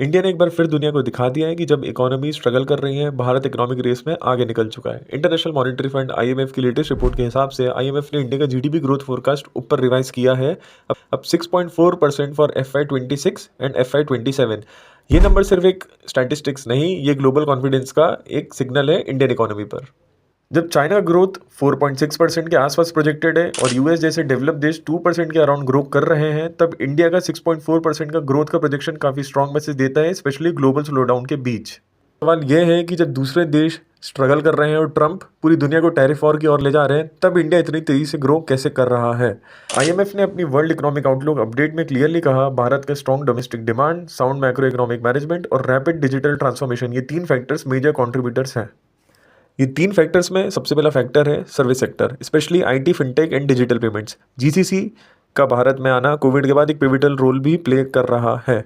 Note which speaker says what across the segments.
Speaker 1: India ने एक बार फिर दुनिया को दिखा दिया है कि जब इकोनॉमी स्ट्रगल कर रही है, भारत इकोनॉमिक रेस में आगे निकल चुका है। इंटरनेशनल मॉनेटरी फंड आईएमएफ की लेटेस्ट रिपोर्ट के हिसाब से आईएमएफ ने इंडिया का जीडीपी ग्रोथ फोरकास्ट ऊपर रिवाइज किया है। अब 6.4% फॉर FY26 एंड FY27। ये नंबर सिर्फ एक स्टैटिस्टिक्स नहीं, ये ग्लोबल कॉन्फिडेंस का एक सिग्नल है इंडियन इकोनॉमी पर। जब चाइना का ग्रोथ 4.6% के आसपास प्रोजेक्टेड है और यूएस जैसे डेवलप देश 2% के अराउंड ग्रो कर रहे हैं, तब इंडिया का 6.4% का ग्रोथ का प्रोजेक्शन काफ़ी स्ट्रॉन्ग मैसेज देता है, स्पेशली ग्लोबल स्लोडाउन के बीच। सवाल यह है कि जब दूसरे देश स्ट्रगल कर रहे हैं और ट्रंप पूरी दुनिया को टैरिफ वॉर की ओर ले जा रहे हैं, तब इंडिया इतनी तेजी से ग्रो कैसे कर रहा है। आईएमएफ ने अपनी वर्ल्ड इकोनॉमिक आउटलुक अपडेट में क्लियरली कहा, भारत का strong domestic demand, sound macro economic management और रैपिड डिजिटल ट्रांसफॉर्मेशन, ये 3 फैक्टर्स मेजर कॉन्ट्रीब्यूटर्स हैं। ये 3 फैक्टर्स में सबसे पहला फैक्टर है service sector, specially IT, fintech and digital payments. GCC का भारत में आना कोविड के बाद एक पिविटल रोल भी प्ले कर रहा है।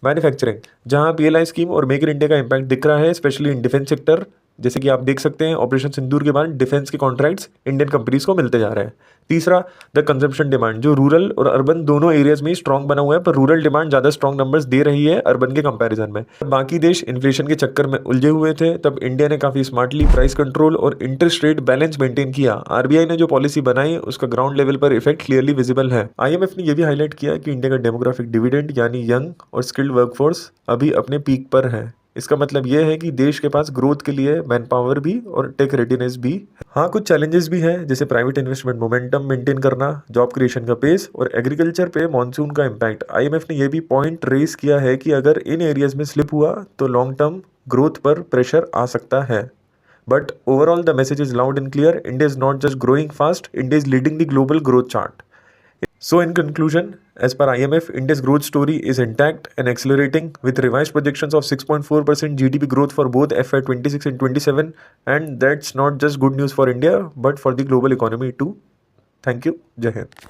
Speaker 1: मैन्युफैक्चरिंग, जहां पीएलआई स्कीम और मेक इन इंडिया का इम्पैक्ट दिख रहा है, स्पेशली इन डिफेंस सेक्टर। जैसे कि आप देख सकते हैं, ऑपरेशन सिंदूर के बाद डिफेंस के कॉन्ट्रैक्ट्स इंडियन कंपनीज को मिलते जा रहे हैं। तीसरा, द कंजम्पशन डिमांड, जो रूरल और अर्बन दोनों एरियाज में स्ट्रॉन्ग बना हुआ है, पर रूरल डिमांड ज़्यादा स्ट्रॉन्ग नंबर्स दे रही है अर्बन के कंपैरिजन में। बाकी देश इन्फ्लेशन के चक्कर में उलझे हुए थे, तब इंडिया ने काफ़ी स्मार्टली प्राइस कंट्रोल और इंटरेस्ट रेट बैलेंस मेंटेन किया। आरबीआई ने जो पॉलिसी बनाई, उसका ग्राउंड लेवल पर इफेक्ट क्लियरली विजिबल है। आईएमएफ ने यह भी हाईलाइट किया कि इंडिया का डेमोग्राफिक डिविडेंड यानी यंग और स्किल्ड वर्कफोर्स अभी अपने पीक पर है। इसका मतलब यह है कि देश के पास ग्रोथ के लिए मैन पावर भी और टेक रेडीनेस भी। हाँ, कुछ चैलेंजेस भी हैं, जैसे प्राइवेट इन्वेस्टमेंट मोमेंटम मेंटेन करना, जॉब क्रिएशन का पेस और एग्रीकल्चर पे मॉनसून का इम्पैक्ट। आईएमएफ ने यह भी पॉइंट रेस किया है कि अगर इन एरियाज में स्लिप हुआ तो लॉन्ग टर्म ग्रोथ पर प्रेशर आ सकता है। But overall the message is loud and clear, India is not just growing fast, India is leading the global growth chart. So in conclusion, as per IMF, India's growth story is intact and accelerating with revised projections of 6.4% GDP growth for both FY26 and 27. And that's not just good news for India, but for the global economy too. Thank you. Jai Hind.